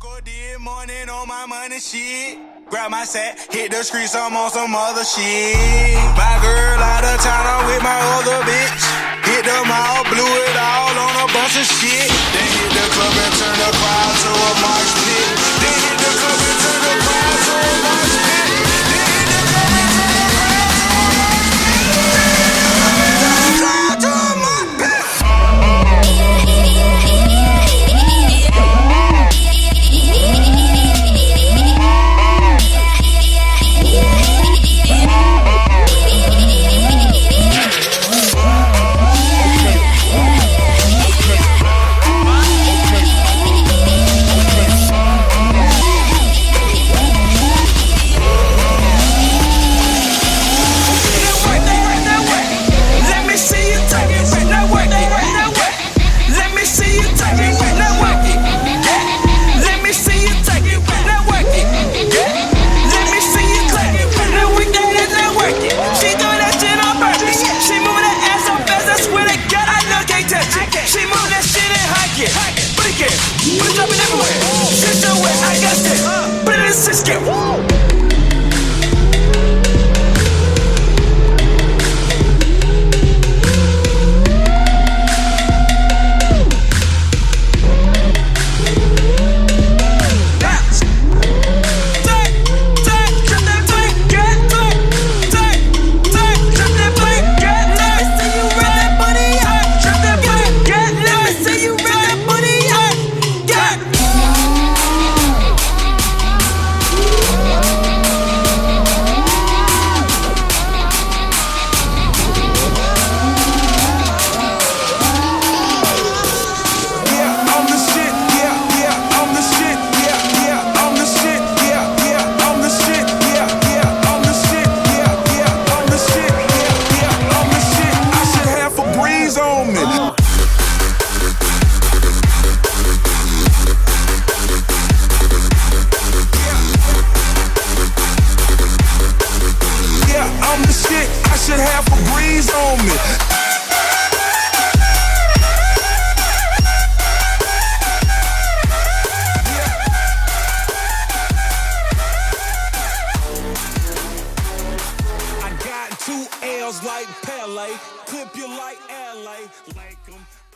Woke up this morning on my money shit. Grab my sack, hit the streets, I'm on some other shit. My girl out of town, I'm with my other bitch. Hit the mall, blew it all on a bunch of shit. Then hit the club and turn the crowd to a mosh pit. Then hit the club and turn the crowd to a mosh pit. Then hit the club and turn the crowd to a mosh pit. Crowd to a mosh pit. Like Pele, clip you like LA, like 'em.